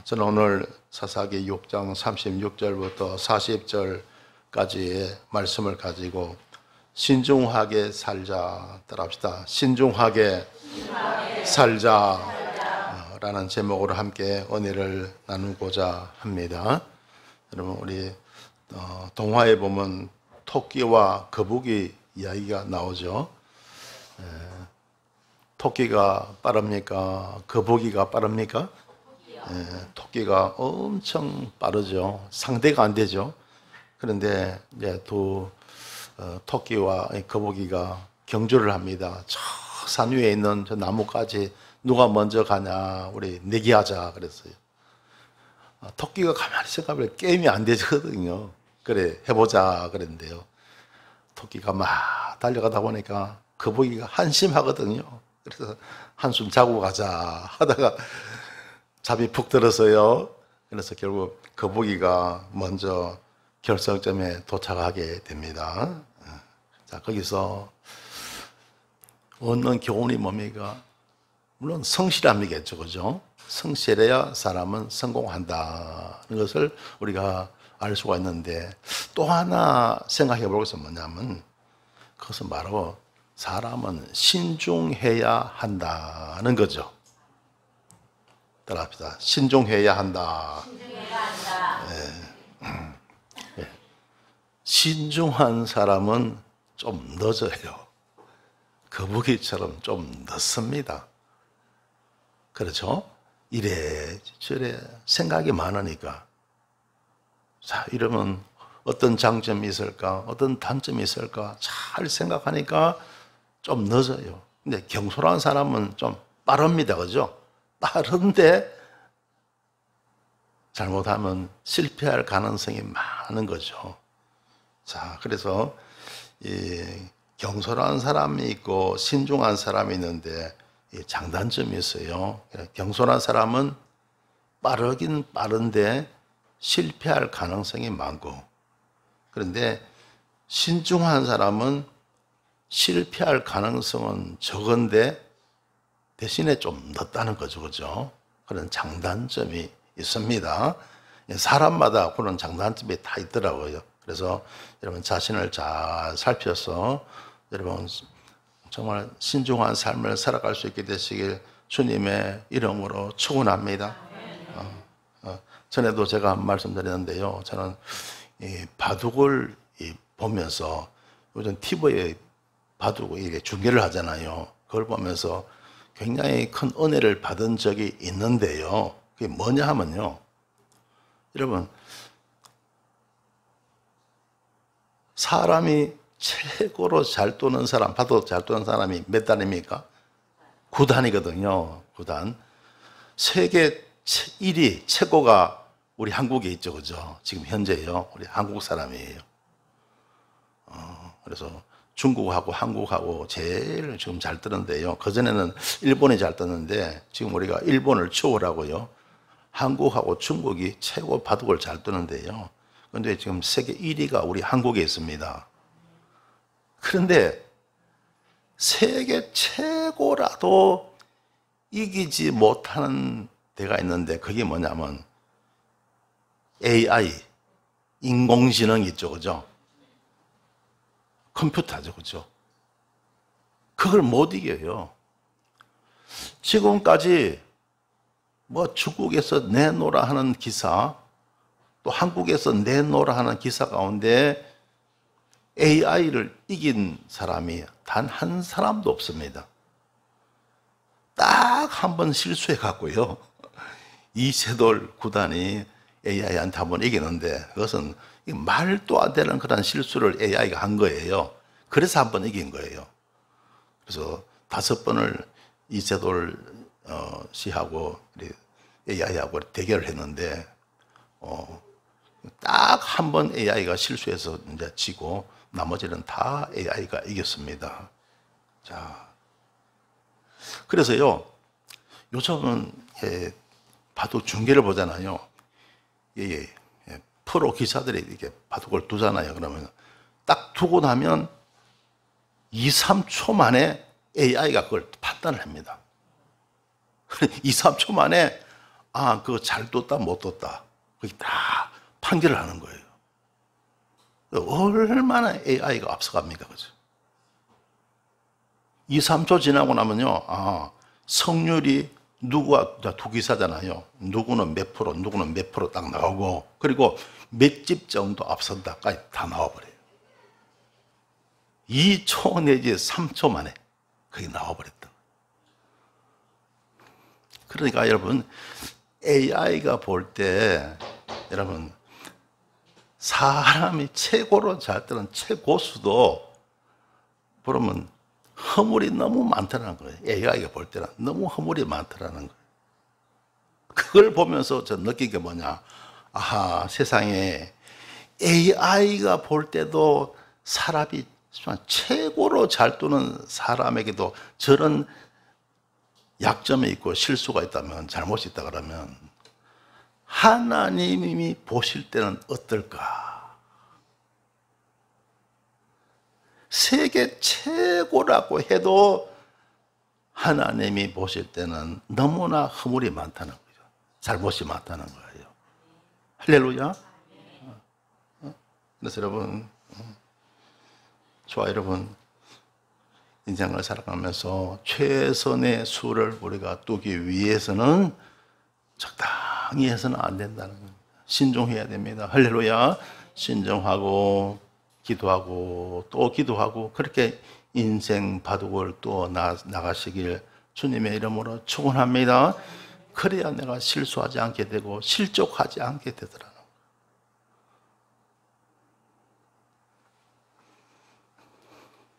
저는 오늘 사사기 6장 36절부터 40절까지의 말씀을 가지고 신중하게 살자 따라합시다. 신중하게 살자 라는 제목으로 함께 은혜를 나누고자 합니다. 여러분, 우리 동화에 보면 토끼와 거북이 이야기가 나오죠. 토끼가 빠릅니까? 거북이가 빠릅니까? 토끼가 엄청 빠르죠. 상대가 안 되죠. 그런데 이제 토끼와 거북이가 경주를 합니다. 저 산 위에 있는 저 나무까지 누가 먼저 가냐, 우리 내기하자 그랬어요. 토끼가 가만히 생각하면 게임이 안 되거든요. 그래, 해보자 그랬는데요. 토끼가 막 달려가다 보니까 거북이가 한심하거든요. 그래서 한숨 자고 가자 하다가 잠이 푹 들었어요. 그래서 결국 거북이가 먼저 결승점에 도착하게 됩니다. 자, 거기서 얻는 교훈이 뭡니까? 물론 성실함이겠죠, 그죠? 성실해야 사람은 성공한다는 것을 우리가 알 수가 있는데, 또 하나 생각해 볼 것은 뭐냐면, 그것은 바로 사람은 신중해야 한다는 거죠. 따라합시다. 신중해야 한다. 신중한 사람은 좀 늦어요. 거북이처럼 좀 늦습니다. 그렇죠? 이래저래 생각이 많으니까. 자, 이러면 어떤 장점이 있을까? 어떤 단점이 있을까? 잘 생각하니까 좀 늦어요. 근데 경솔한 사람은 좀 빠릅니다. 그죠? 빠른데 잘못하면 실패할 가능성이 많은 거죠. 자, 그래서 이 경솔한 사람이 있고 신중한 사람이 있는데 이 장단점이 있어요. 경솔한 사람은 빠르긴 빠른데 실패할 가능성이 많고, 그런데 신중한 사람은 실패할 가능성은 적은데 대신에 좀 늦다는 거죠. 그죠? 그런 장단점이 있습니다. 사람마다 그런 장단점이 다 있더라고요. 그래서 여러분 자신을 잘 살펴서 여러분 정말 신중한 삶을 살아갈 수 있게 되시길 주님의 이름으로 축원합니다. 전에도 제가 말씀드렸는데요. 저는 이 바둑을 보면서 요즘 TV에 바둑 이게 중계를 하잖아요. 그걸 보면서 굉장히 큰 은혜를 받은 적이 있는데요. 그게 뭐냐 하면요. 여러분, 사람이 최고로 잘 도는 사람, 바둑 잘 도는 사람이 몇 단입니까? 9단이거든요. 9단. 세계 1위 최고가 우리 한국에 있죠. 그죠? 지금 현재요. 우리 한국 사람이에요. 그래서 중국하고 한국하고 제일 지금 잘 뜨는데요. 그전에는 일본이 잘 떴는데 지금 우리가 일본을 추월하고요. 한국하고 중국이 최고 바둑을 잘 뜨는데요. 그런데 지금 세계 1위가 우리 한국에 있습니다. 그런데 세계 최고라도 이기지 못하는 데가 있는데 그게 뭐냐면 AI, 인공지능이 있죠. 그죠? 컴퓨터죠. 그죠? 그걸 못 이겨요. 지금까지 뭐 중국에서 내놓으라 하는 기사, 또 한국에서 내놓으라 하는 기사 가운데 AI를 이긴 사람이 단 한 사람도 없습니다. 딱 한 번 실수해 갖고요. 이세돌 구단이 AI한테 한 번 이기는데 그것은 말도 안 되는 그런 실수를 AI가 한 거예요. 그래서 한 번 이긴 거예요. 그래서 5번을 이세돌 씨하고 AI하고 대결을 했는데 딱 한 번 AI가 실수해서 이제 지고 나머지는 다 AI가 이겼습니다. 자, 그래서요, 요즘은 바둑 중계를 보잖아요. 프로 기사들이 이렇게 바둑을 두잖아요. 그러면 딱 두고 나면 2, 3초 만에 AI가 그걸 판단을 합니다. 2, 3초 만에 아, 그거 잘 뒀다, 못 뒀다. 그게 다 판결을 하는 거예요. 얼마나 AI가 앞서갑니까? 그죠? 2, 3초 지나고 나면요, 아, 성률이 누구와 두 기사잖아요. 누구는 몇 프로, 누구는 몇 프로 딱 나오고, 그리고 몇 집 정도 앞선다까지 다 나와버려요. 2초 내지 3초 만에 그게 나와버렸다. 그러니까 여러분, AI가 볼 때, 여러분, 사람이 최고로 잘 뜨는 최고수도 그러면 허물이 너무 많다는 거예요. AI가 볼 때는 너무 허물이 많다는 거예요. 그걸 보면서 저 느낀 게 뭐냐. 아하, 세상에 AI가 볼 때도 사람이 최고로 잘 뜨는 사람에게도 저런 약점이 있고 실수가 있다면, 잘못이 있다 그러면 하나님이 보실 때는 어떨까? 세계 최고라고 해도 하나님이 보실 때는 너무나 허물이 많다는 거죠. 잘못이 많다는 거예요. 할렐루야. 그래서 여러분, 저와 여러분, 인생을 살아가면서 최선의 수를 우리가 두기 위해서는 적당히 해서는 안 된다는 겁니다. 신중해야 됩니다. 할렐루야. 신중하고 기도하고 또 기도하고 그렇게 인생 바둑을 또 나가시길 주님의 이름으로 축원합니다. 그래야 내가 실수하지 않게 되고 실족하지 않게 되더라고요.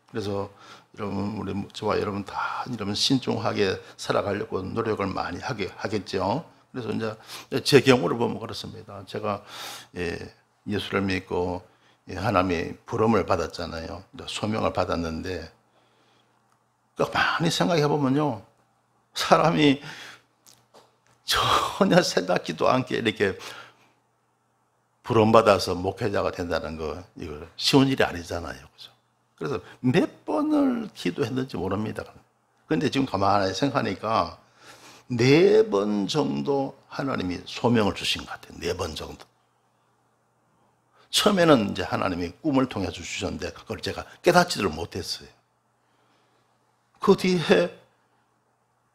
그래서 여러분, 우리 저와 여러분 다 이러면 신중하게 살아가려고 노력을 많이 하겠죠. 그래서 이제 제 경우를 보면 그렇습니다. 제가 예수를 믿고 하나님의 부름을 받았잖아요. 소명을 받았는데 많이 생각해 보면요, 사람이 전혀 생각지도 않게 이렇게 부름받아서 목회자가 된다는 거, 이거 쉬운 일이 아니잖아요. 그죠? 그래서 몇 번을 기도했는지 모릅니다. 그런데 지금 가만히 생각하니까 4번 정도 하나님이 소명을 주신 것 같아요. 4번 정도. 처음에는 이제 하나님이 꿈을 통해서 주셨는데 그걸 제가 깨닫지를 못했어요. 그 뒤에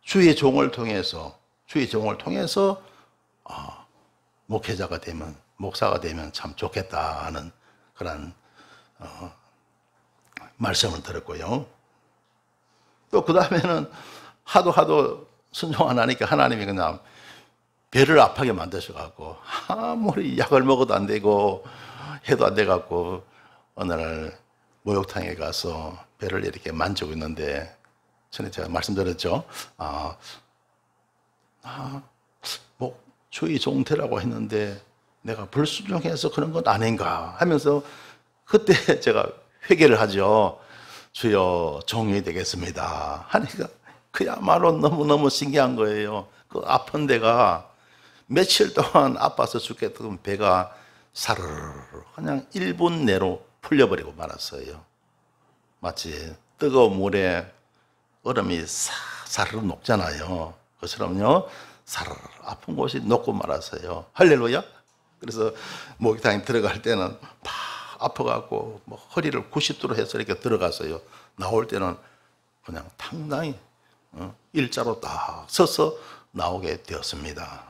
주의 종을 통해서 목회자가 되면, 목사가 되면 참 좋겠다 하는 그런 말씀을 들었고요. 또 그 다음에는 하도 순종 안 하니까 하나님이 그냥 배를 아프게 만드셔갖고 아무리 약을 먹어도 안 되고 해도 안 돼갖고 어느 날 목욕탕에 가서 배를 이렇게 만지고 있는데, 전에 제가 말씀드렸죠. 뭐 주의 종태라고 했는데 내가 불순종해서 그런 건 아닌가 하면서 그때 제가 회개를 하죠. 주여, 종이 되겠습니다 하니까 그야말로 너무너무 신기한 거예요. 그 아픈 데가 며칠 동안 아파서 죽겠던 배가 사르르 그냥 1분 내로 풀려버리고 말았어요. 마치 뜨거운 물에 얼음이 사르르 녹잖아요. 그처럼요, 사르르 아픈 곳이 녹고 말았어요. 할렐루야. 그래서 목욕탕에 들어갈 때는 막 아파갖고 뭐 허리를 90도로 해서 이렇게 들어갔어요. 나올 때는 그냥 당당히 일자로 딱 서서 나오게 되었습니다.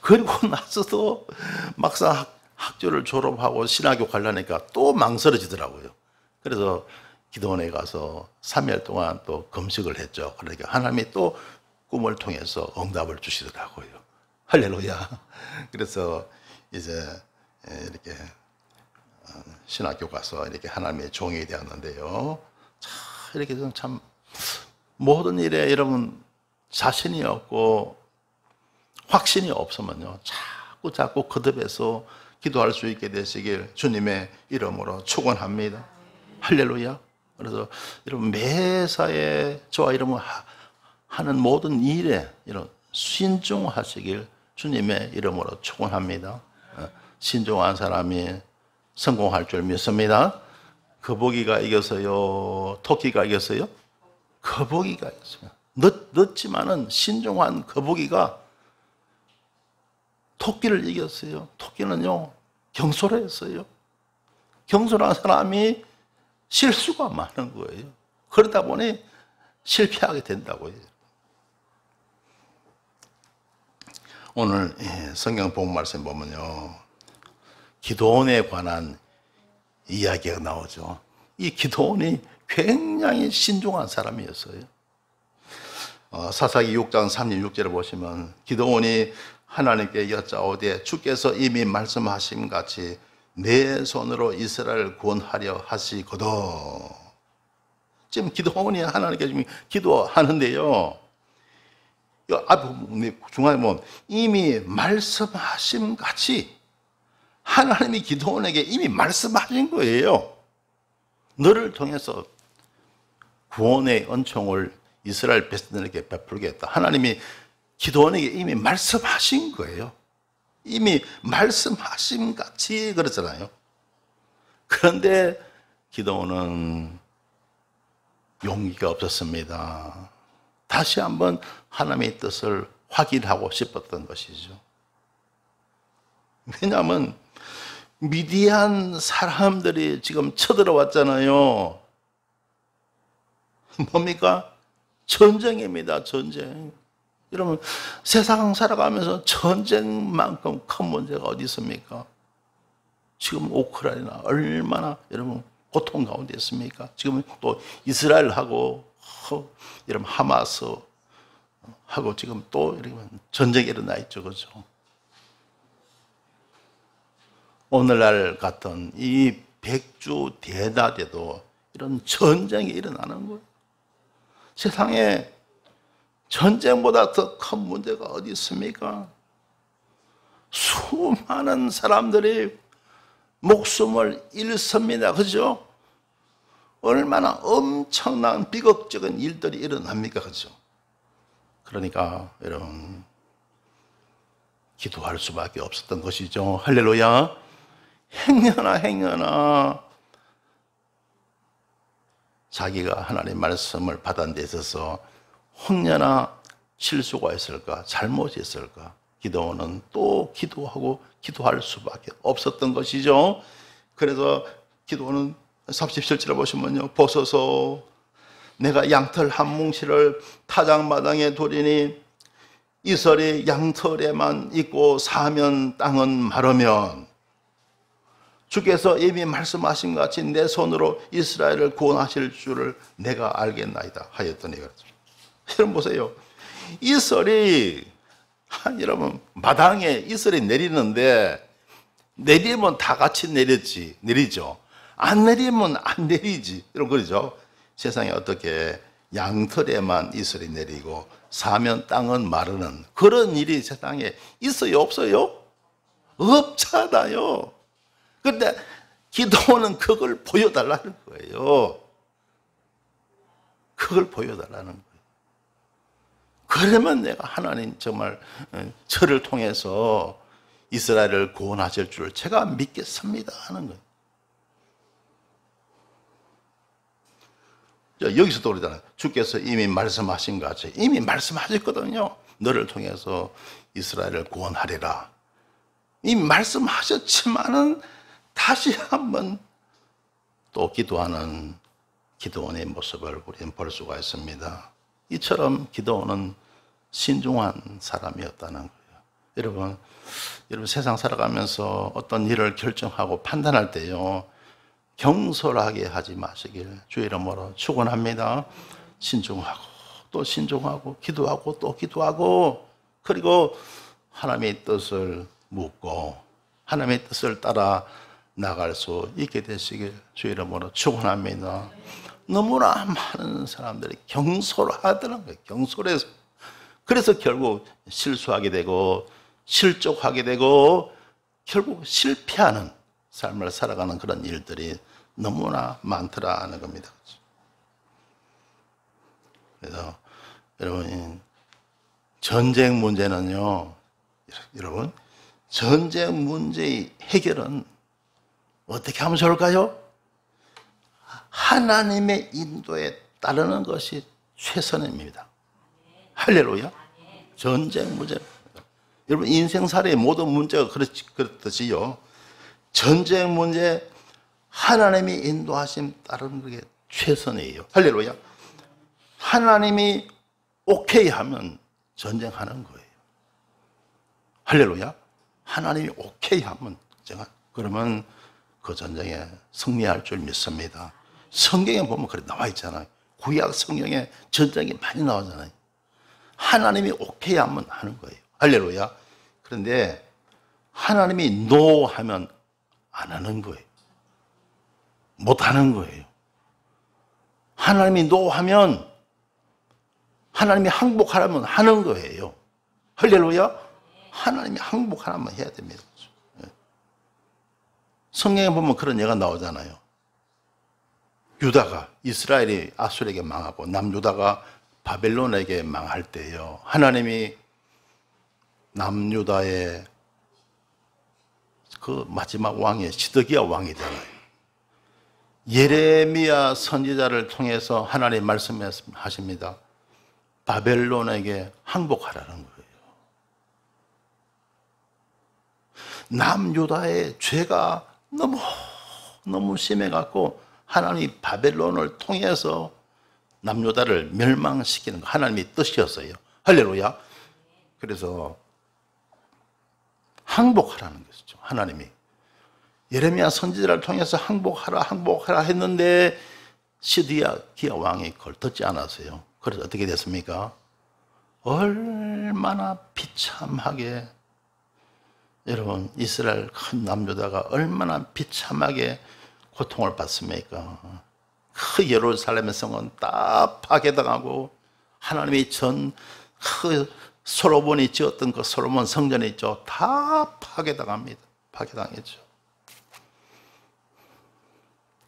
그리고 나서도 막상 학교를 졸업하고 신학교 가려니까 또 망설여지더라고요. 그래서 기도원에 가서 3일 동안 또 금식을 했죠. 그러니까 하나님이 또 꿈을 통해서 응답을 주시더라고요. 할렐루야. 그래서 이제 이렇게 신학교 가서 이렇게 하나님의 종이 되었는데요. 이렇게 참 모든 일에 여러분 자신이 없고 확신이 없으면요, 자꾸 거듭해서 기도할 수 있게 되시길 주님의 이름으로 축원합니다. 할렐루야. 그래서 여러분 매사에 저와 여러분 하는 모든 일에 이런 신중하시길 주님의 이름으로 축원합니다. 신중한 사람이 성공할 줄 믿습니다. 거북이가 이겼어요? 토끼가 이겼어요? 거북이가 이겼어요. 늦지만은 신중한 거북이가 토끼를 이겼어요. 토끼는요, 경솔했어요. 경솔한 사람이 실수가 많은 거예요. 그러다 보니 실패하게 된다고요. 오늘 성경 본 말씀 보면요, 기도원에 관한 이야기가 나오죠. 이 기도원이 굉장히 신중한 사람이었어요. 사사기 6장 36절을 보시면 기도원이 하나님께 여짜오되 주께서 이미 말씀하신 같이 내 손으로 이스라엘을 구원하려 하시거든. 지금 기도원이 하나님께 지금 기도하는데요, 앞에 중간에 보면 이미 말씀하신 같이 하나님이 기도원에게 이미 말씀하신 거예요. 너를 통해서 구원의恩총을 이스라엘 백성들에게 베풀겠다. 하나님이 기도원에게 이미 말씀하신 거예요. 이미 말씀하신 같이 그러잖아요. 그런데 기도원은 용기가 없었습니다. 다시 한번 하나님의 뜻을 확인하고 싶었던 것이죠. 왜냐하면 미디안 사람들이 지금 쳐들어왔잖아요. 뭡니까? 전쟁입니다. 전쟁. 여러분, 세상 살아가면서 전쟁만큼 큰 문제가 어디 있습니까? 지금 우크라이나 얼마나 여러분 고통 가운데 있습니까? 지금 또 이스라엘하고 여러분 하마스하고 지금 또 이런 전쟁이 일어나 있죠. 그렇죠? 오늘날 같은 이 백주 대낮에도 이런 전쟁이 일어나는 거예요. 세상에 전쟁보다 더 큰 문제가 어디 있습니까? 수많은 사람들이 목숨을 잃습니다. 그죠? 얼마나 엄청난 비극적인 일들이 일어납니까? 그죠? 그러니까 여러분 기도할 수밖에 없었던 것이죠. 할렐루야. 행여나 자기가 하나님의 말씀을 받은 데 있어서 혹여나 실수가 있을까, 잘못이 있을까, 기도원은 또 기도하고 기도할 수밖에 없었던 것이죠. 그래서 기도원은 37절에 보시면요, 보소서 내가 양털 한 뭉치를 타작마당에 두리니 이슬이 양털에만 있고 사면 땅은 마르면 주께서 이미 말씀하신 것 같이 내 손으로 이스라엘을 구원하실 줄을 내가 알겠나이다 하였더니 그렇죠. 여러분 보세요. 이슬이 여러분 마당에 이슬이 내리는데 내리면 다 같이 내리죠. 안 내리면 안 내리지. 여러분 그러죠. 세상에 어떻게 양털에만 이슬이 내리고 사면 땅은 마르는 그런 일이 세상에 있어요, 없어요? 없잖아요. 그런데 기도는 그걸 보여달라는 거예요. 그걸 보여달라는 거예요. 그러면 내가 하나님 정말 저를 통해서 이스라엘을 구원하실 줄 제가 믿겠습니다 하는 거예요. 여기서도 그러잖아요. 주께서 이미 말씀하신 것 같이 이미 말씀하셨거든요. 너를 통해서 이스라엘을 구원하리라. 이미 말씀하셨지만은 다시 한번 또 기도하는 기도원의 모습을 우리는 볼 수가 있습니다. 이처럼 기도원은 신중한 사람이었다는 거예요. 여러분 세상 살아가면서 어떤 일을 결정하고 판단할 때요, 경솔하게 하지 마시길 주의 이름으로 축원합니다. 신중하고 또 신중하고 기도하고 또 기도하고 그리고 하나님의 뜻을 묻고 하나님의 뜻을 따라 나갈 수 있게 되시길 주의 이름으로 축원합니다. 너무나 많은 사람들이 경솔하더라는 거예요. 경솔해서 그래서 결국 실수하게 되고 실족하게 되고 결국 실패하는 삶을 살아가는 그런 일들이 너무나 많더라는 겁니다. 그래서 여러분 전쟁 문제는요, 여러분 전쟁 문제의 해결은 어떻게 하면 좋을까요? 하나님의 인도에 따르는 것이 최선입니다. 할렐루야. 전쟁 문제. 여러분 인생살이의 모든 문제가 그렇듯이요. 전쟁 문제 하나님이 인도하심 따르는 게 최선이에요. 할렐루야. 하나님이 오케이 하면 전쟁하는 거예요. 할렐루야. 하나님이 오케이 하면 그러면 그 전쟁에 승리할 줄 믿습니다. 성경에 보면 그래 나와 있잖아요. 구약 성경에 전쟁이 많이 나오잖아요. 하나님이 오케이 하면 하는 거예요. 할렐루야. 그런데 하나님이 노 하면 안 하는 거예요. 못 하는 거예요. 하나님이 노 하면 하나님이 항복하라면 하는 거예요. 할렐루야. 하나님이 항복하라면 해야 됩니다. 성경에 보면 그런 예가 나오잖아요. 유다가 이스라엘이 아수르에게 망하고 남유다가 바벨론에게 망할 때요. 하나님이 남유다의 그 마지막 왕이 시드기야 왕이잖아요. 예레미야 선지자를 통해서 하나님 말씀하십니다. 바벨론에게 항복하라는 거예요. 남유다의 죄가 너무 심해갖고 하나님이 바벨론을 통해서 남유다를 멸망시키는 거 하나님의 뜻이었어요. 할렐루야. 그래서 항복하라는 것이죠. 하나님이 예레미야 선지자를 통해서 항복하라 했는데 시드기야 왕이 그걸 듣지 않았어요. 그래서 어떻게 됐습니까? 얼마나 비참하게 여러분 이스라엘 큰 남유다가 얼마나 비참하게 고통을 받습니까? 그 예루살렘의 성은 다 파괴당하고 하나님의 그 솔로몬이 지었던 그 솔로몬 성전이 있죠. 다 파괴당합니다. 파괴당했죠.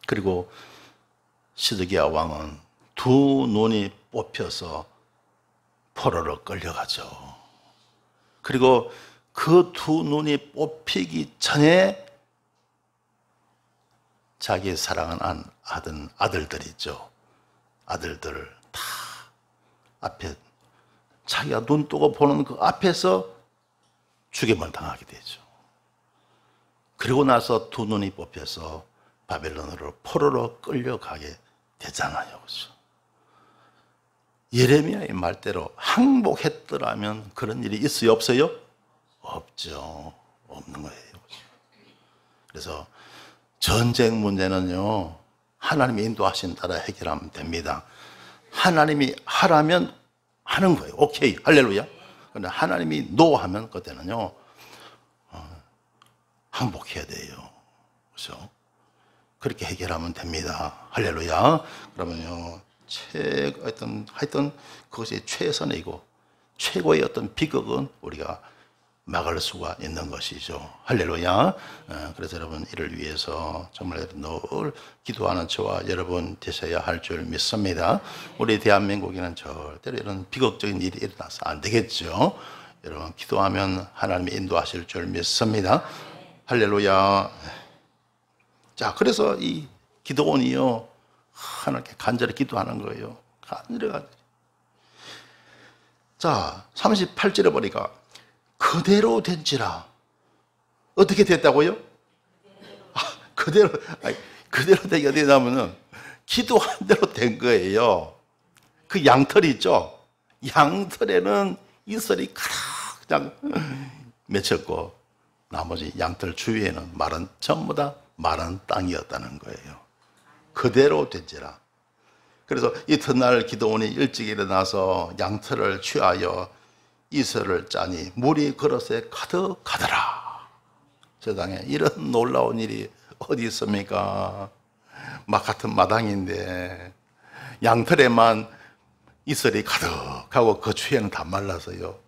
그리고 시드기야 왕은 두 눈이 뽑혀서 포로로 끌려가죠. 그리고 그 두 눈이 뽑히기 전에 자기 사랑하는 아들들 있죠. 아들들을 다 앞에 자기가 눈 뜨고 보는 그 앞에서 죽임을 당하게 되죠. 그리고 나서 두 눈이 뽑혀서 바벨론으로 포로로 끌려가게 되잖아요. 그렇죠? 예레미야의 말대로 항복했더라면 그런 일이 있어요? 없어요? 없죠. 없는 거예요. 그래서 전쟁 문제는요, 하나님의 인도하심 따라 해결하면 됩니다. 하나님이 하라면 하는 거예요. 오케이. 할렐루야. 그런데 하나님이 노 하면 그때는요, 항복해야 돼요. 그렇죠? 그렇게 해결하면 됩니다. 할렐루야. 그러면요, 하여튼 그것이 최선이고 최고의 어떤 비극은 우리가 막을 수가 있는 것이죠. 할렐루야. 그래서 여러분 이를 위해서 정말 늘 기도하는 저와 여러분 되셔야 할 줄 믿습니다. 우리 대한민국에는 절대로 이런 비극적인 일이 일어나서 안 되겠죠. 여러분 기도하면 하나님이 인도하실 줄 믿습니다. 할렐루야. 자, 그래서 이 기도원이요, 하나님께 간절히 기도하는 거예요. 간절히. 자, 38절에 보니까 그대로 된지라. 어떻게 됐다고요? 그대로 되게 어디 나면은 기도한 대로 된 거예요. 그 양털이 있죠? 양털에는 이슬이 가득 그냥 맺혔고 나머지 양털 주위에는 전부 다 마른 땅이었다는 거예요. 그대로 된지라. 그래서 이튿날 기도원이 일찍 일어나서 양털을 취하여 이슬을 짜니 물이 그릇에 가득하더라. 세상에 이런 놀라운 일이 어디 있습니까? 막 같은 마당인데 양털에만 이슬이 가득하고 그 주위에는 다 말라서요.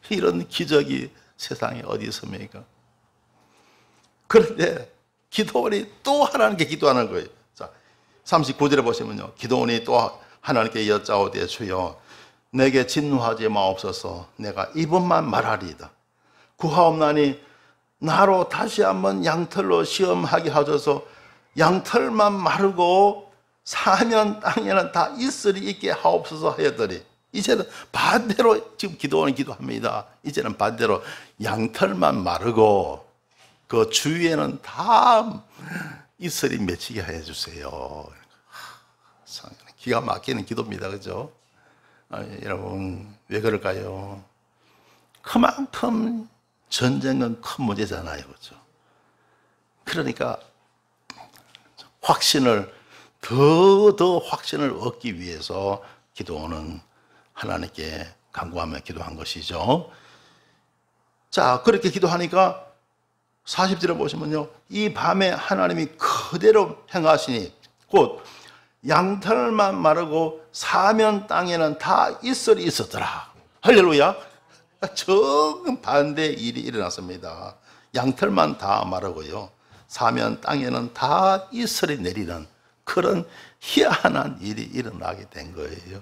이런 기적이 세상에 어디 있습니까? 그런데 기도원이 또 하나님께 기도하는 거예요. 자, 39절에 보시면요, 기도원이 또 하나님께 여짜오되 주여 내게 진노하지 마옵소서. 내가 이번만 말하리이다. 구하옵나니 나로 다시 한번 양털로 시험하게 하소서. 양털만 마르고 사면 땅에는 다 이슬이 있게 하옵소서 하였더니 이제는 반대로 지금 기도원은 기도합니다. 이제는 반대로 양털만 마르고 그 주위에는 다 이슬이 맺히게 해주세요. 기가 막히는 기도입니다. 그죠? 여러분, 왜 그럴까요? 그만큼 전쟁은 큰 문제잖아요. 그죠? 그러니까 확신을, 더 확신을 얻기 위해서 기도원은 하나님께 간구하며 기도한 것이죠. 자, 그렇게 기도하니까 40절에 보시면요, 이 밤에 하나님이 그대로 행하시니 곧 양털만 마르고 사면 땅에는 다 이슬이 있었더라. 할렐루야. 정반대 일이 일어났습니다. 양털만 다 마르고요, 사면 땅에는 다 이슬이 내리는 그런 희한한 일이 일어나게 된 거예요.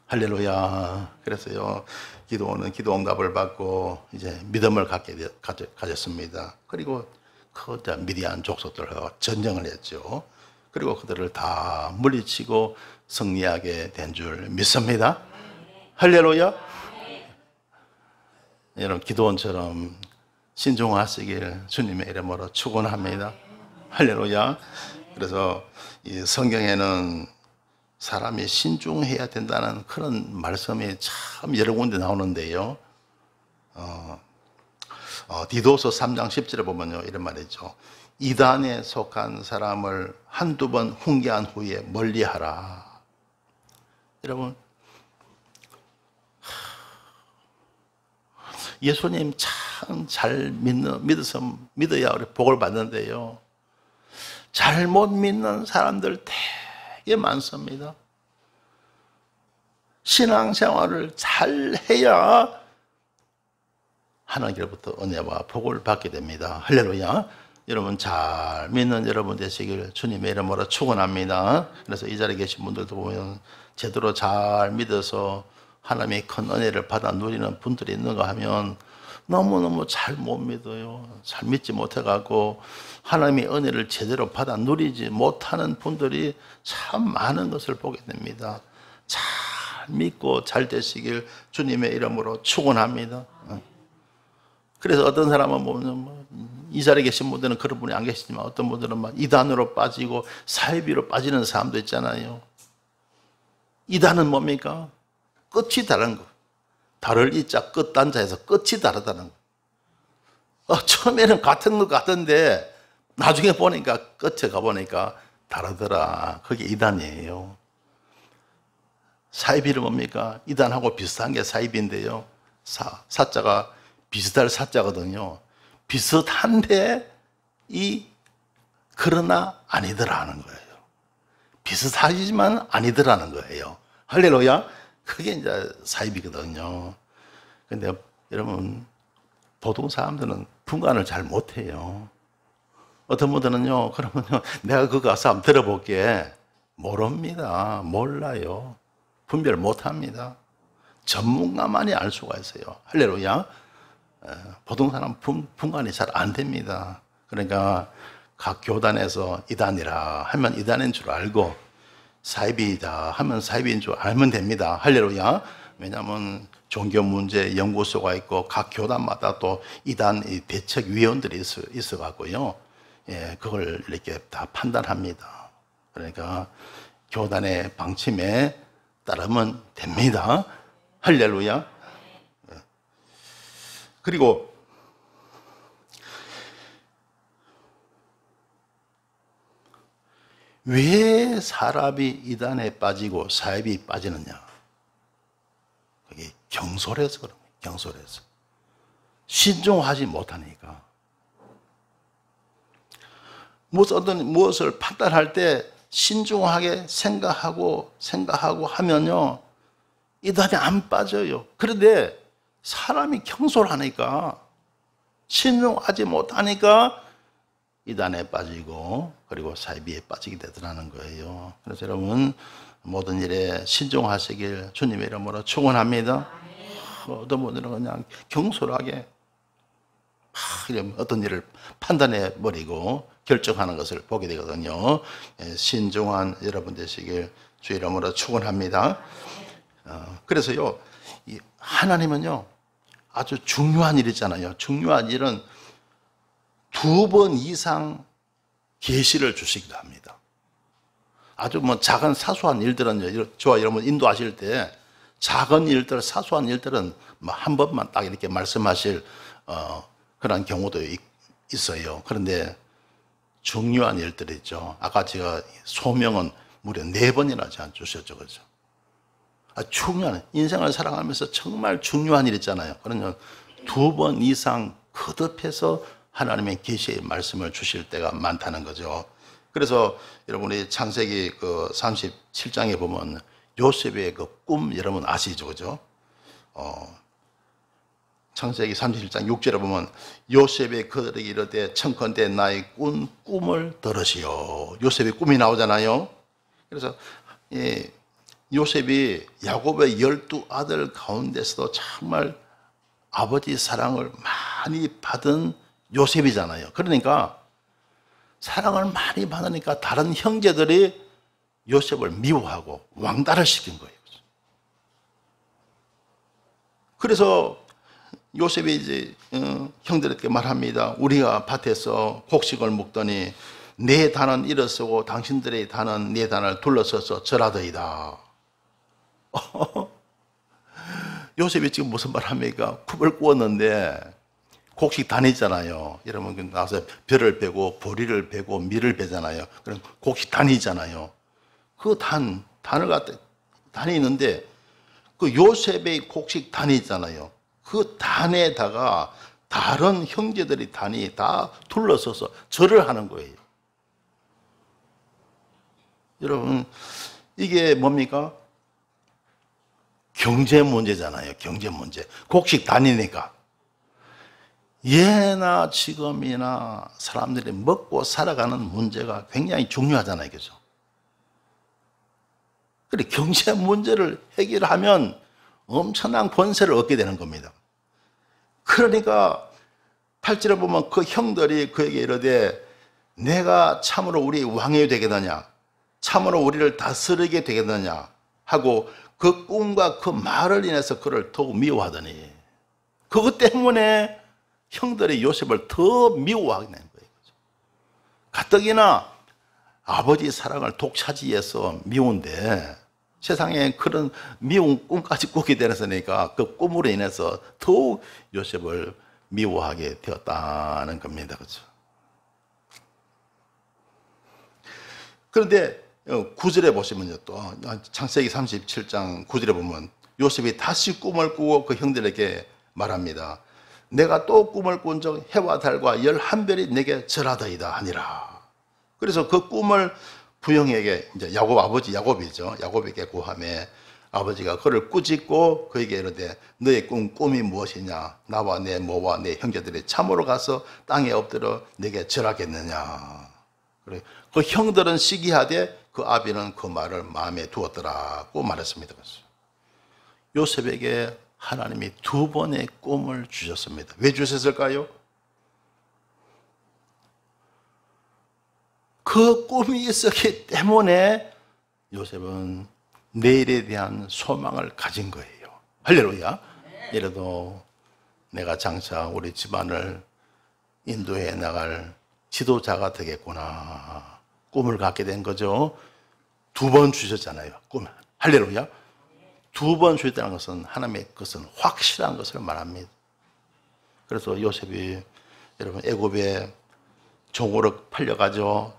할렐루야. 그래서요, 기도원은 기도 응답을 받고 이제 믿음을 가졌습니다. 그리고 그 미디안 족속들과 전쟁을 했죠. 그리고 그들을 다 물리치고 승리하게 된 줄 믿습니다. 할렐루야. 여러분, 기도원처럼 신중하시길 주님의 이름으로 축원합니다. 할렐루야. 그래서 이 성경에는 사람이 신중해야 된다는 그런 말씀이 참 여러 군데 나오는데요. 디도서 3장 10절에 보면요, 이런 말이죠. 이단에 속한 사람을 한두 번 훈계한 후에 멀리하라. 여러분, 예수님 참 잘 믿어야 우리 복을 받는데요, 잘못 믿는 사람들 되게 많습니다. 신앙생활을 잘 해야 하나님께로부터 은혜와 복을 받게 됩니다. 할렐루야. 여러분, 잘 믿는 여러분 되시길 주님의 이름으로 축원합니다. 그래서 이 자리에 계신 분들도 보면 제대로 잘 믿어서 하나님의 큰 은혜를 받아 누리는 분들이 있는가 하면 너무너무 잘 못 믿어요. 잘 믿지 못해갖고 하나님의 은혜를 제대로 받아 누리지 못하는 분들이 참 많은 것을 보게 됩니다. 잘 믿고 잘 되시길 주님의 이름으로 축원합니다. 그래서 어떤 사람은 보면 이 자리에 계신 분들은 그런 분이 안 계시지만 어떤 분들은 막 이단으로 빠지고 사이비로 빠지는 사람도 있잖아요. 이단은 뭡니까? 끝이 다른 거. 달을 이자 끝 단자에서 끝이 다르다는 거. 처음에는 같은 것 같은데 나중에 보니까 끝에 가보니까 다르더라. 그게 이단이에요. 사이비는 뭡니까? 이단하고 비슷한 게 사이비인데요, 사자가 비슷할 사자거든요. 비슷한데 그러나 아니더라는 거예요. 비슷하지만 아니더라는 거예요. 할렐루야. 그게 이제 사입이거든요. 근데 여러분, 보통 사람들은 분간을 잘 못해요. 어떤 분들은요, 그러면요, 내가 그거 가서 한번 들어볼게. 모릅니다. 몰라요. 분별 못합니다. 전문가만이 알 수가 있어요. 할렐루야. 보통 사람 분간이 잘 안 됩니다. 그러니까 각 교단에서 이단이라 하면 이단인 줄 알고 사이비이다 하면 사이비인 줄 알면 됩니다. 할렐루야. 왜냐하면 종교 문제 연구소가 있고 각 교단마다 또 이단 대책위원들이 있어 갖고요, 예, 그걸 이렇게 다 판단합니다. 그러니까 교단의 방침에 따르면 됩니다. 할렐루야. 그리고 왜 사람이 이단에 빠지고 사입이 빠지느냐? 그게 경솔해서 그럽니다. 경솔해서. 신중하지 못하니까. 무엇을 판단할 때 신중하게 생각하고 하면요, 이단에 안 빠져요. 그런데 사람이 경솔하니까, 신중하지 못하니까 이단에 빠지고 그리고 사이비에 빠지게 되더라는 거예요. 그래서 여러분, 모든 일에 신중하시길 주님의 이름으로 축원합니다. 어떤 분들은 그냥 경솔하게 어떤 일을 판단해 버리고 결정하는 것을 보게 되거든요. 신중한 여러분 되시길 주 이름으로 축원합니다. 그래서요, 이 하나님은요, 아주 중요한 일 있잖아요. 중요한 일은 2번 이상 계시를 주시기도 합니다. 아주 뭐 작은 사소한 일들은 저와 여러분 인도하실 때 작은 일들, 사소한 일들은 뭐 한 번만 딱 이렇게 말씀하실 그런 경우도 있어요. 그런데 중요한 일들이 있죠. 아까 제가 소명은 무려 4번이나 저한테 주셨죠. 그죠? 중요한, 인생을 살아가면서 정말 중요한 일 있잖아요. 그러면 2번 이상 거듭해서 하나님의 계시의 말씀을 주실 때가 많다는 거죠. 그래서 여러분이 창세기 그 37장에 보면 요셉의 그 꿈 여러분 아시죠? 그죠? 창세기 37장 6절에 보면 요셉의 그들에게 이르되 청컨대 나의 꿈을 들으시오. 요셉의 꿈이 나오잖아요. 그래서 요셉이 야곱의 12아들 가운데서도 정말 아버지 사랑을 많이 받은 요셉이잖아요. 그러니까 사랑을 많이 받으니까 다른 형제들이 요셉을 미워하고 왕따를 시킨 거예요. 그래서 요셉이 이제 형들에게 말합니다. 우리가 밭에서 곡식을 먹더니 내 단은 일어서고 당신들의 단은 내 단을 둘러서서 절하더이다. 요셉이 지금 무슨 말 합니까? 굽을 구웠는데 곡식 단이잖아요. 여러분 나와서 벼를 베고 보리를 베고 밀을 베잖아요. 그럼 곡식 단이잖아요. 그 단을 갖다 단이 있는데 그 요셉의 곡식 단이 있잖아요. 그 단에다가 다른 형제들의 단이 다 둘러서서 절을 하는 거예요. 여러분 이게 뭡니까? 경제 문제잖아요. 경제 문제. 곡식 단이니까. 예나 지금이나 사람들이 먹고 살아가는 문제가 굉장히 중요하잖아요. 그죠? 그래, 경제 문제를 해결하면 엄청난 권세를 얻게 되는 겁니다. 그러니까 8절에 보면 그 형들이 그에게 이르되 내가 참으로 우리 왕이 되겠느냐? 참으로 우리를 다스리게 되겠느냐? 하고 그 꿈과 그 말을 인해서 그를 더욱 미워하더니 그것 때문에 형들이 요셉을 더 미워하게 된 거예요. 가뜩이나 아버지 사랑을 독차지해서 미운데 세상에 그런 미운 꿈까지 꾸게 되었으니까 그 꿈으로 인해서 더욱 요셉을 미워하게 되었다는 겁니다. 그렇죠? 그런데 9절에 보시면요, 또 창세기 37장 9절에 보면 요셉이 다시 꿈을 꾸고 그 형들에게 말합니다. 내가 또 꿈을 꾼 적 해와 달과 11별이 내게 절하더이다 하니라. 그래서 그 꿈을 부형에게 이제 야곱 아버지 야곱이죠. 야곱에게 고함해 아버지가 그를 꾸짖고 그에게 이르되 너의 꿈이 무엇이냐? 나와 내 모와 내 형제들이 참으로 가서 땅에 엎드려 내게 절하겠느냐? 그래. 그 형들은 시기하되 그 아비는 그 말을 마음에 두었더라고 말했습니다. 요셉에게 하나님이 2번의 꿈을 주셨습니다. 왜 주셨을까요? 그 꿈이 있었기 때문에 요셉은 내일에 대한 소망을 가진 거예요. 할렐루야. 이래도 내가 장차 우리 집안을 인도해 나갈 지도자가 되겠구나. 꿈을 갖게 된 거죠. 2번 주셨잖아요. 꿈. 할렐루야. 2번 주셨다는 것은 하나님의 것은 확실한 것을 말합니다. 그래서 요셉이 여러분 애굽에 종으로 팔려가죠.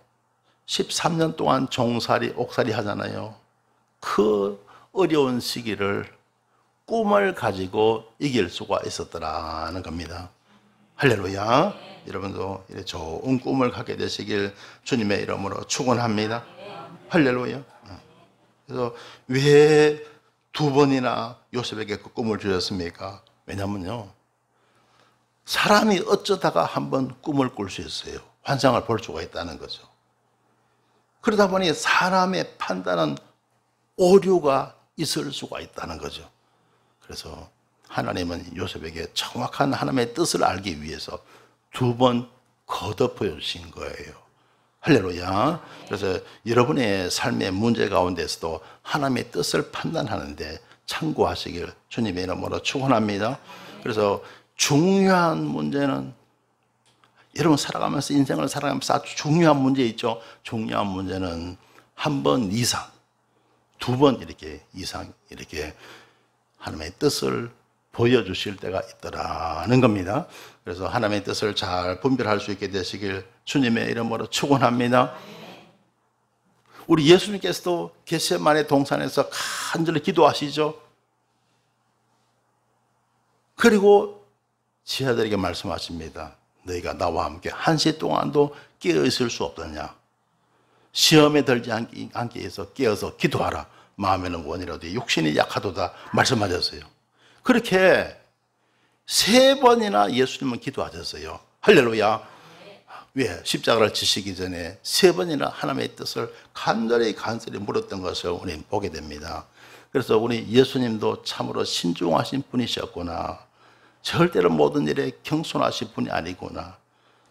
13년 동안 종살이 옥살이 하잖아요. 그 어려운 시기를 꿈을 가지고 이길 수가 있었더라는 겁니다. 할렐루야. 여러분도 이렇게 좋은 꿈을 갖게 되시길 주님의 이름으로 축원합니다. 할렐루야. 그래서 왜 2번이나 요셉에게 그 꿈을 주셨습니까? 왜냐면요, 사람이 어쩌다가 한번 꿈을 꿀 수 있어요. 환상을 볼 수가 있다는 거죠. 그러다 보니 사람의 판단은 오류가 있을 수가 있다는 거죠. 그래서 하나님은 요셉에게 정확한 하나님의 뜻을 알기 위해서 2번 거듭해 주신 거예요. 할렐루야. 그래서 여러분의 삶의 문제 가운데서도 하나님의 뜻을 판단하는데 참고하시길 주님의 이름으로 축원합니다. 그래서 중요한 문제는 여러분 살아가면서 인생을 살아가면서 아주 중요한 문제 있죠. 중요한 문제는 한 번 이상, 두 번 이상 이렇게 하나님의 뜻을 보여주실 때가 있더라는 겁니다. 그래서 하나님의 뜻을 잘 분별할 수 있게 되시길 주님의 이름으로 축원합니다. 우리 예수님께서도 겟세마네 동산에서 간절히 기도하시죠. 그리고 지하들에게 말씀하십니다. 너희가 나와 함께 1시 동안도 깨어 있을 수 없느냐. 시험에 들지 않기 위해서 깨어서 기도하라. 마음에는 원이라도 육신이 약하도다 말씀하셨어요. 그렇게 3번이나 예수님은 기도하셨어요. 할렐루야. 왜? 십자가를 지시기 전에 3번이나 하나님의 뜻을 간절히 물었던 것을 우리는 보게 됩니다. 그래서 우리 예수님도 참으로 신중하신 분이셨구나. 절대로 모든 일에 경솔하신 분이 아니구나.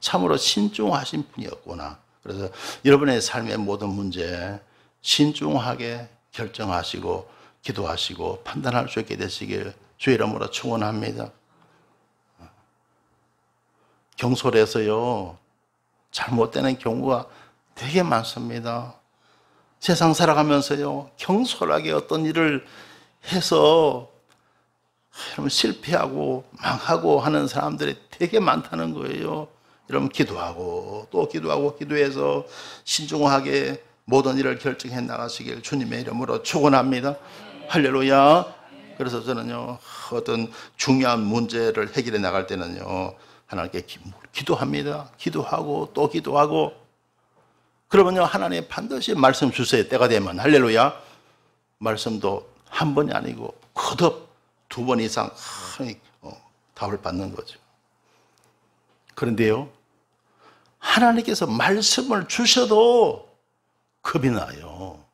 참으로 신중하신 분이었구나. 그래서 여러분의 삶의 모든 문제 신중하게 결정하시고 기도하시고 판단할 수 있게 되시길 주의 이름으로 축원합니다. 경솔해서요 잘못되는 경우가 되게 많습니다. 세상 살아가면서요 경솔하게 어떤 일을 해서 여러분 실패하고 망하고 하는 사람들이 되게 많다는 거예요. 여러분 기도하고 또 기도하고 기도해서 신중하게 모든 일을 결정해 나가시길 주님의 이름으로 축원합니다. 할렐루야. 그래서 저는요 어떤 중요한 문제를 해결해 나갈 때는요 하나님께 기도합니다. 기도하고 또 기도하고 그러면요 하나님 반드시 말씀 주세요. 때가 되면 할렐루야. 말씀도 한 번이 아니고 거듭 2번 이상 답을 받는 거죠. 그런데요 하나님께서 말씀을 주셔도 겁이 나요.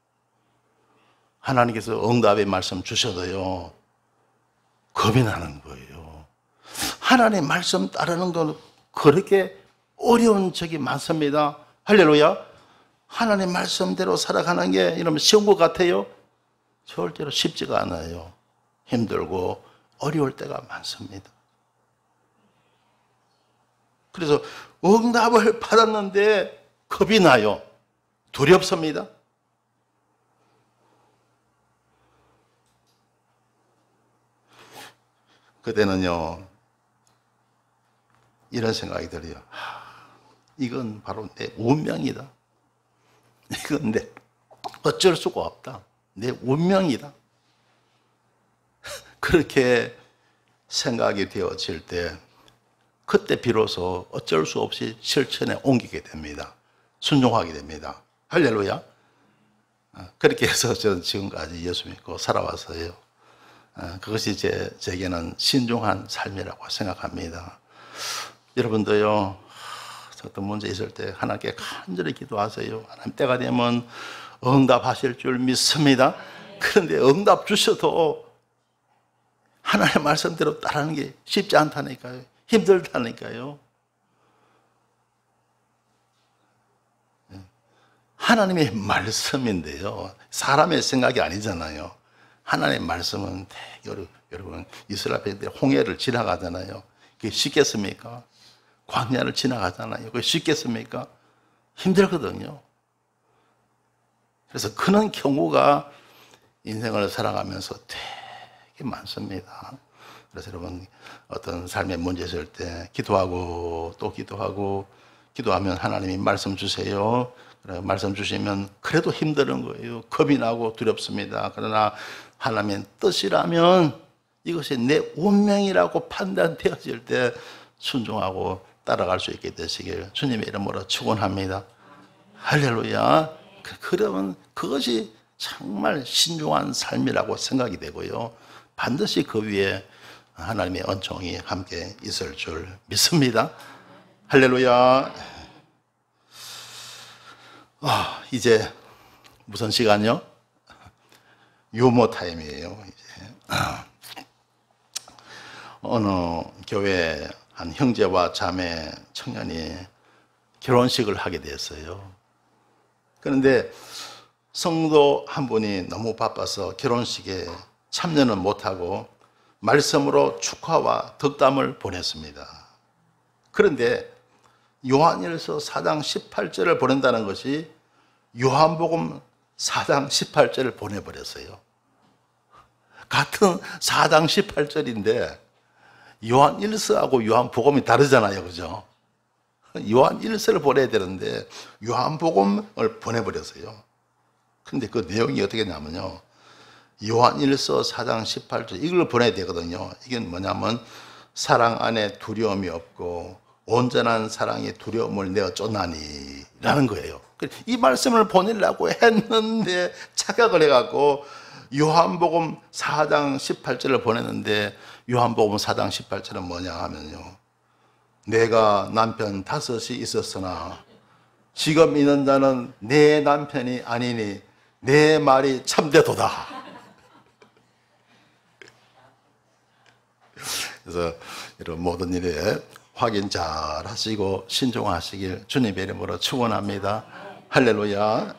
하나님께서 응답의 말씀 주셔도요 겁이 나는 거예요. 하나님의 말씀 따르는 건 그렇게 어려운 적이 많습니다. 할렐루야. 하나님의 말씀대로 살아가는 게 이러면 쉬운 것 같아요? 절대로 쉽지가 않아요. 힘들고 어려울 때가 많습니다. 그래서 응답을 받았는데 겁이 나요. 두렵습니다. 그때는요 이런 생각이 들어요. 이건 바로 내 운명이다. 이건 내 어쩔 수가 없다. 내 운명이다. 그렇게 생각이 되어질 때 그때 비로소 어쩔 수 없이 실천에 옮기게 됩니다. 순종하게 됩니다. 할렐루야. 그렇게 해서 저는 지금까지 예수 믿고 살아왔어요. 그것이 제게는 신중한 삶이라고 생각합니다. 여러분도요 어떤 문제 있을 때 하나님께 간절히 기도하세요. 하나님 때가 되면 응답하실 줄 믿습니다. 그런데 응답 주셔도 하나님의 말씀대로 따르는 게 쉽지 않다니까요. 힘들다니까요. 하나님의 말씀인데요 사람의 생각이 아니잖아요. 하나님의 말씀은 여러분 이스라엘 백성들이 홍해를 지나가잖아요. 그게 쉽겠습니까? 광야를 지나가잖아요. 그게 쉽겠습니까? 힘들거든요. 그래서 그런 경우가 인생을 살아가면서 되게 많습니다. 그래서 여러분 어떤 삶의 문제 있을 때 기도하고 또 기도하고 기도하면 하나님이 말씀 주세요. 말씀 주시면 그래도 힘든 거예요. 겁이 나고 두렵습니다. 그러나 하나님의 뜻이라면 이것이 내 운명이라고 판단되어질 때 순종하고 따라갈 수 있게 되시길 주님의 이름으로 축원합니다. 할렐루야. 그러면 그것이 정말 신중한 삶이라고 생각이 되고요. 반드시 그 위에 하나님의 은총이 함께 있을 줄 믿습니다. 할렐루야. 이제 무슨 시간이요? 유머 타임이에요. 이제. 어느 교회 한 형제와 자매 청년이 결혼식을 하게 됐어요. 그런데 성도 한 분이 너무 바빠서 결혼식에 참여는 못하고 말씀으로 축하와 덕담을 보냈습니다. 그런데 요한일서 4장 18절을 보낸다는 것이 요한복음 4장 18절을 보내버렸어요. 같은 4장 18절인데 요한일서하고 요한복음이 다르잖아요. 그죠? 요한일서를 보내야 되는데 요한복음을 보내버렸어요. 근데 그 내용이 어떻게 냐면요, 요한일서 4장 18절 이걸 보내야 되거든요. 이게 뭐냐면 사랑 안에 두려움이 없고 온전한 사랑이 두려움을 내어 쫓나니 라는 거예요. 이 말씀을 보내려고 했는데 착각을 해갖고 요한복음 4장 18절을 보냈는데 요한복음 4장 18절은 뭐냐 하면요, 내가 남편 5이 있었으나 지금 있는 자는 내 남편이 아니니 내 말이 참되도다. 그래서 이런 모든 일에 확인 잘 하시고 신중하시길 주님의 이름으로 축원합니다. 할렐루야.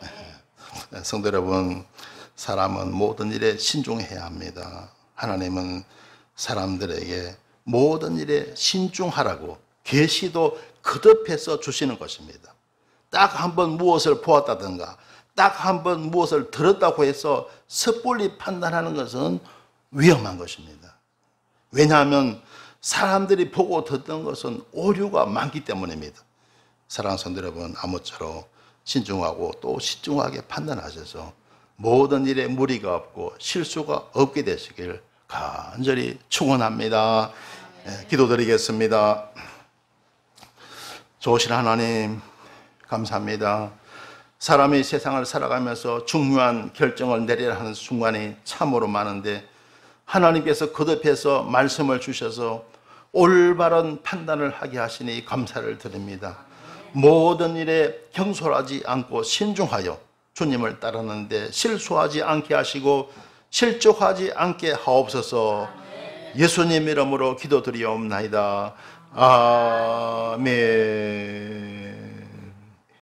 성도 여러분, 사람은 모든 일에 신중해야 합니다. 하나님은 사람들에게 모든 일에 신중하라고 계시도 거듭해서 주시는 것입니다. 딱 한 번 무엇을 보았다든가 딱 한 번 무엇을 들었다고 해서 섣불리 판단하는 것은 위험한 것입니다. 왜냐하면 사람들이 보고 듣던 것은 오류가 많기 때문입니다. 사랑하는 성도 여러분, 아무쪼록 신중하고 또 신중하게 판단하셔서 모든 일에 무리가 없고 실수가 없게 되시길 간절히 축원합니다. 기도드리겠습니다. 좋으신 하나님, 감사합니다. 사람이 세상을 살아가면서 중요한 결정을 내려야 하는 순간이 참으로 많은데 하나님께서 거듭해서 말씀을 주셔서 올바른 판단을 하게 하시니 감사를 드립니다. 모든 일에 경솔하지 않고 신중하여 주님을 따르는데 실수하지 않게 하시고 실족하지 않게 하옵소서. 예수님 이름으로 기도드리옵나이다. 아멘.